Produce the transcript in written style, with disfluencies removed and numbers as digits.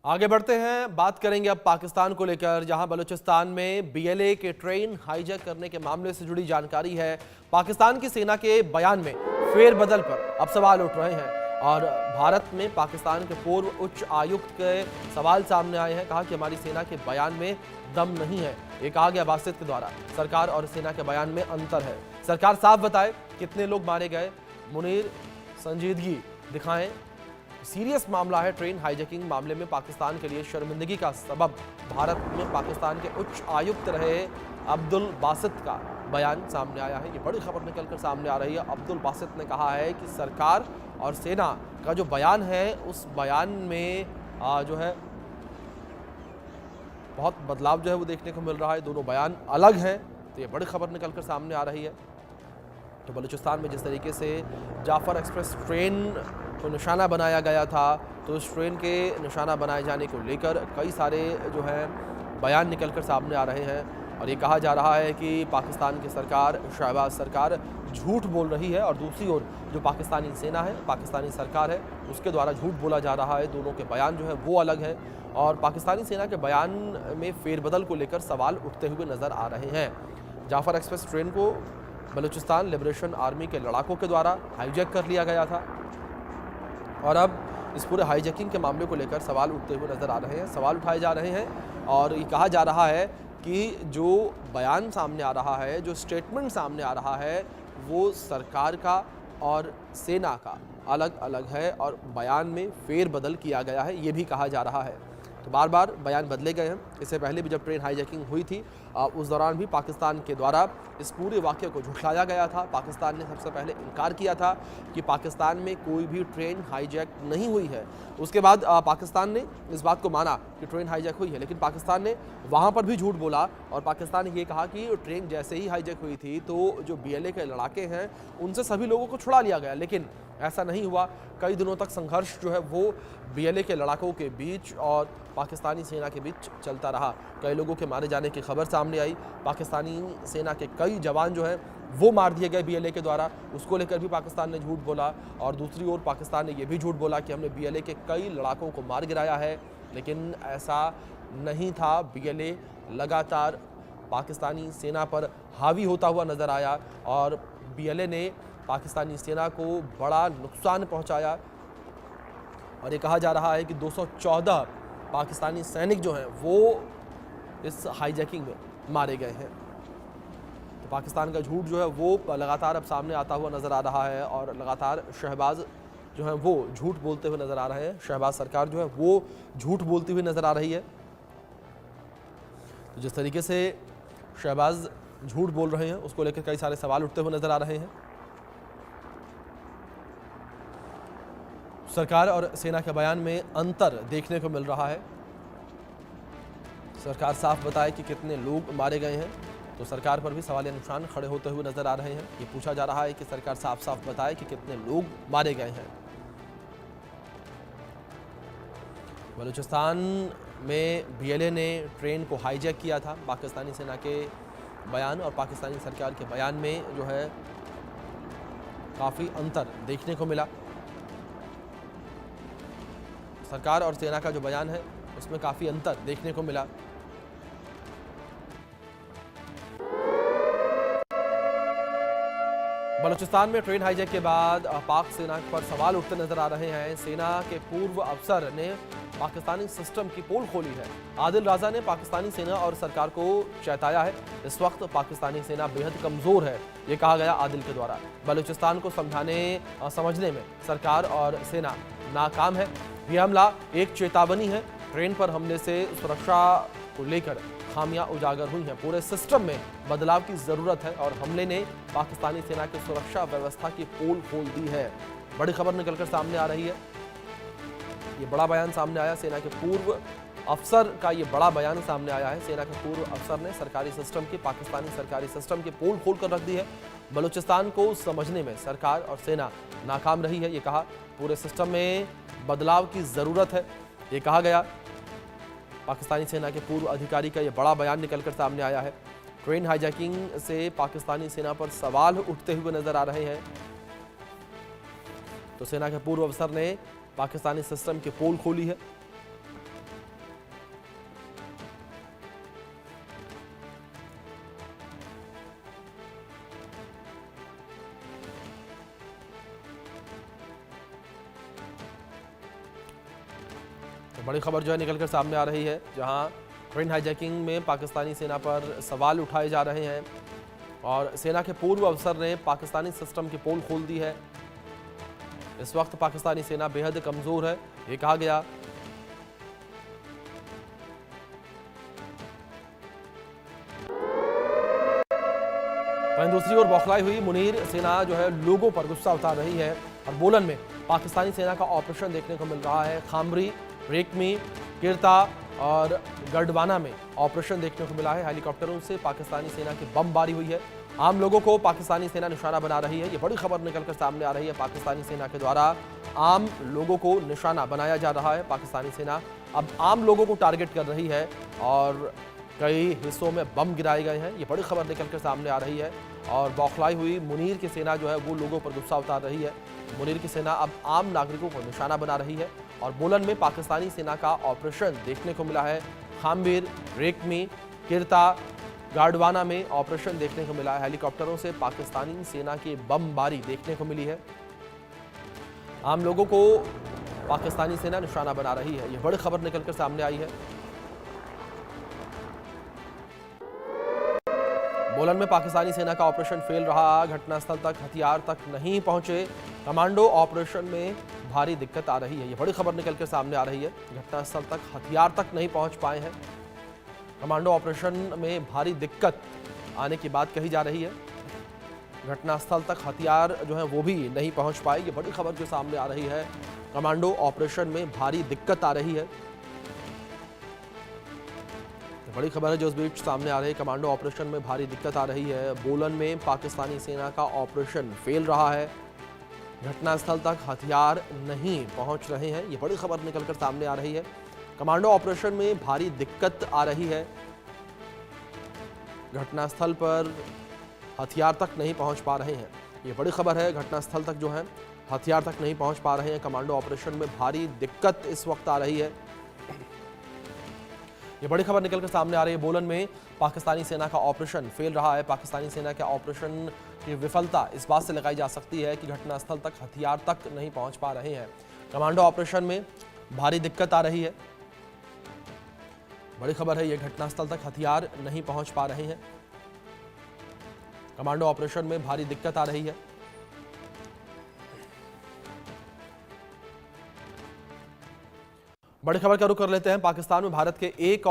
आगे बढ़ते हैं, बात करेंगे अब पाकिस्तान को लेकर, जहां बलूचिस्तान में बीएलए के ट्रेन हाईजैक करने के मामले से जुड़ी जानकारी है। पाकिस्तान की सेना के बयान में फेरबदल पर अब सवाल उठ रहे हैं और भारत में पाकिस्तान के पूर्व उच्च आयुक्त के सवाल सामने आए हैं। कहा कि हमारी सेना के बयान में दम नहीं है। ये कहा गया बासित के द्वारा। सरकार और सेना के बयान में अंतर है। सरकार साफ बताए कितने लोग मारे गए, मुनीर संजीदगी दिखाएं। सीरियस मामला है। ट्रेन हाईजैकिंग मामले में पाकिस्तान के लिए शर्मिंदगी का सबब भारत में पाकिस्तान के उच्च आयुक्त रहे अब्दुल बासित का बयान सामने आया है। ये बड़ी खबर निकलकर सामने आ रही है। अब्दुल बासित ने कहा है कि सरकार और सेना का जो बयान है उस बयान में जो है बहुत बदलाव जो है वो देखने को मिल रहा है। दोनों बयान अलग हैं। तो ये बड़ी खबर निकलकर सामने आ रही है। तो बलूचिस्तान में जिस तरीके से जाफर एक्सप्रेस ट्रेन को निशाना बनाया गया था, तो उस ट्रेन के निशाना बनाए जाने को लेकर कई सारे जो है बयान निकलकर सामने आ रहे हैं और ये कहा जा रहा है कि पाकिस्तान की सरकार, शहबाज सरकार झूठ बोल रही है और दूसरी ओर जो पाकिस्तानी सेना है, पाकिस्तानी सरकार है, उसके द्वारा झूठ बोला जा रहा है। दोनों के बयान जो है वो अलग है और पाकिस्तानी सेना के बयान में फेरबदल को लेकर सवाल उठते हुए नज़र आ रहे हैं। जाफर एक्सप्रेस ट्रेन को बलूचिस्तान लिबरेशन आर्मी के लड़ाकों के द्वारा हाईजैक कर लिया गया था और अब इस पूरे हाईजैकिंग के मामले को लेकर सवाल उठते हुए नज़र आ रहे हैं, सवाल उठाए जा रहे हैं और ये कहा जा रहा है कि जो बयान सामने आ रहा है, जो स्टेटमेंट सामने आ रहा है, वो सरकार का और सेना का अलग अलग है और बयान में फेरबदल किया गया है, ये भी कहा जा रहा है। तो बार बार बयान बदले गए हैं। इससे पहले भी जब ट्रेन हाईजैकिंग हुई थी उस दौरान भी पाकिस्तान के द्वारा इस पूरे वाक़ये को झुठलाया गया था। पाकिस्तान ने सबसे पहले इनकार किया था कि पाकिस्तान में कोई भी ट्रेन हाईजैक नहीं हुई है। उसके बाद पाकिस्तान ने इस बात को माना कि ट्रेन हाईजैक हुई है, लेकिन पाकिस्तान ने वहाँ पर भी झूठ बोला और पाकिस्तान ने ये कहा कि ट्रेन जैसे ही हाईजैक हुई थी तो जो बीएलए के लड़ाके हैं उनसे सभी लोगों को छुड़ा लिया गया, लेकिन ऐसा नहीं हुआ। कई दिनों तक संघर्ष जो है वो बीएलए के लड़ाकों के बीच और पाकिस्तानी सेना के बीच चलता रहा। कई लोगों के मारे जाने की खबर सामने आई। पाकिस्तानी सेना के कई जवान जो हैं वो मार दिए गए बीएलए के द्वारा। उसको लेकर भी पाकिस्तान ने झूठ बोला और दूसरी ओर पाकिस्तान ने यह भी झूठ बोला कि हमने बीएलए के कई लड़ाकों को मार गिराया है, लेकिन ऐसा नहीं था। बीएलए लगातार पाकिस्तानी सेना पर हावी होता हुआ नज़र आया और बीएलए ने पाकिस्तानी सेना को बड़ा नुकसान पहुंचाया और ये कहा जा रहा है कि 214 पाकिस्तानी सैनिक जो हैं वो इस हाईजैकिंग में मारे गए हैं। तो पाकिस्तान का झूठ जो है वो लगातार अब सामने आता हुआ नज़र आ रहा है और लगातार शहबाज जो है वो झूठ बोलते हुए नज़र आ रहे हैं। शहबाज सरकार जो है वो झूठ बोलती हुई नज़र आ रही है। तो जिस तरीके से शहबाज झूठ बोल रहे हैं उसको लेकर कई सारे सवाल उठते हुए नज़र आ रहे हैं। सरकार और सेना के बयान में अंतर देखने को मिल रहा है। सरकार साफ बताए कि कितने लोग मारे गए हैं, तो सरकार पर भी सवालिया निशान खड़े होते हुए नजर आ रहे हैं। ये पूछा जा रहा है कि सरकार साफ साफ बताए कि कितने लोग मारे गए हैं। बलूचिस्तान में बीएलए ने ट्रेन को हाईजैक किया था। पाकिस्तानी सेना के बयान और पाकिस्तानी सरकार के बयान में जो है काफ़ी अंतर देखने को मिला। सरकार और सेना का जो बयान है उसमें काफ़ी अंतर देखने को मिला। बलूचिस्तान में ट्रेन हाईजैक के बाद पाक सेना पर सवाल उठते नजर आ रहे हैं। सेना के पूर्व अफसर ने पाकिस्तानी सिस्टम की पोल खोली है। आदिल राजा ने पाकिस्तानी सेना और सरकार को चेताया है। इस वक्त पाकिस्तानी सेना बेहद कमज़ोर है, ये कहा गया आदिल के द्वारा। बलूचिस्तान को समझने में सरकार और सेना नाकाम है। यह हमला एक चेतावनी है। ट्रेन पर हमले से सुरक्षा को लेकर खामियां उजागर हुई हैं। पूरे सिस्टम में बदलाव की ज़रूरत है और हमले ने पाकिस्तानी सेना की सुरक्षा व्यवस्था की पोल खोल दी है। बड़ी खबर निकलकर सामने आ रही है। ये बड़ा बयान सामने आया। सेना के पूर्व अफसर का ये बड़ा बयान सामने आया है। सेना के पूर्व अफसर ने सरकारी सिस्टम की, पाकिस्तानी सरकारी सिस्टम की पोल खोल कर रख दी है। बलूचिस्तान को समझने में सरकार और सेना नाकाम रही है, ये कहा। पूरे सिस्टम में बदलाव की ज़रूरत है, ये कहा गया। पाकिस्तानी सेना के पूर्व अधिकारी का ये बड़ा बयान निकलकर सामने आया है। ट्रेन हाईजैकिंग से पाकिस्तानी सेना पर सवाल उठते हुए नजर आ रहे हैं। तो सेना के पूर्व अफसर ने पाकिस्तानी सिस्टम की पोल खोली है। तो बड़ी खबर जो है निकलकर सामने आ रही है, जहां ट्रेन हाईजैकिंग में पाकिस्तानी सेना पर सवाल उठाए जा रहे हैं और सेना के पूर्व अफसर ने पाकिस्तानी सिस्टम की पोल खोल दी है। इस वक्त पाकिस्तानी सेना बेहद कमजोर है, ये कहा गया। वहीं दूसरी ओर बौखलाई हुई मुनीर सेना जो है लोगों पर गुस्सा उतार रही है और बोलन में पाकिस्तानी सेना का ऑपरेशन देखने को मिल रहा है। खामरी, रेकमी, किरता और गढ़वाना में ऑपरेशन देखने को मिला है। हेलीकॉप्टरों से पाकिस्तानी सेना की बमबारी हुई है। आम लोगों को पाकिस्तानी सेना निशाना बना रही है। ये बड़ी खबर निकलकर सामने आ रही है। पाकिस्तानी सेना के द्वारा आम लोगों को निशाना बनाया जा रहा है। पाकिस्तानी सेना अब आम लोगों को टारगेट कर रही है और कई हिस्सों में बम गिराए गए हैं। ये बड़ी खबर निकलकर सामने आ रही है और बौखलाई हुई मुनीर की सेना जो है वो लोगों पर गुस्सा उतार रही है। मुनीर की सेना अब आम नागरिकों को निशाना बना रही है और बोलन में पाकिस्तानी सेना का ऑपरेशन देखने को मिला है। खामबीर, रेकमी, किरता, गाड़वाना में ऑपरेशन देखने को मिला है। हेलीकॉप्टरों से पाकिस्तानी सेना की बमबारी देखने को मिली है। आम लोगों को पाकिस्तानी सेना निशाना बना रही है। यह बड़ी खबर निकलकर सामने आई है। बोलन में पाकिस्तानी सेना का ऑपरेशन फेल रहा। घटनास्थल तक हथियार तक नहीं पहुंचे। कमांडो ऑपरेशन में भारी दिक्कत आ रही है। यह बड़ी खबर निकलकर सामने आ रही है। घटनास्थल तक हथियार तक नहीं पहुंच पाए हैं। कमांडो ऑपरेशन में भारी दिक्कत आने की बात कही जा रही है। घटनास्थल तक हथियार जो है वो भी नहीं पहुंच पाए। ये बड़ी खबर जो सामने आ रही है। कमांडो ऑपरेशन में भारी दिक्कत आ रही है। बड़ी खबर है जो इस बीच सामने आ रही है। कमांडो ऑपरेशन में भारी दिक्कत आ रही है। बोलन में पाकिस्तानी सेना का ऑपरेशन फेल रहा है। घटनास्थल तक हथियार नहीं पहुंच रहे हैं। ये बड़ी खबर निकलकर सामने आ रही है। कमांडो ऑपरेशन में भारी दिक्कत आ रही है। घटनास्थल पर हथियार तक नहीं पहुंच पा रहे हैं। ये बड़ी खबर है। घटनास्थल तक जो है हथियार तक नहीं पहुंच पा रहे हैं। कमांडो ऑपरेशन में भारी दिक्कत इस वक्त आ रही है। ये बड़ी खबर निकलकर सामने आ रही है। बोलन में पाकिस्तानी सेना का ऑपरेशन फेल रहा है। पाकिस्तानी सेना के ऑपरेशन की विफलता इस बात से लगाई जा सकती है कि घटनास्थल तक हथियार तक नहीं पहुंच पा रहे हैं। कमांडो ऑपरेशन में भारी दिक्कत आ रही है। बड़ी खबर है। ये घटनास्थल तक हथियार नहीं पहुंच पा रहे हैं। कमांडो ऑपरेशन में भारी दिक्कत आ रही है। बड़ी खबर का रुख कर लेते हैं। पाकिस्तान में भारत के एक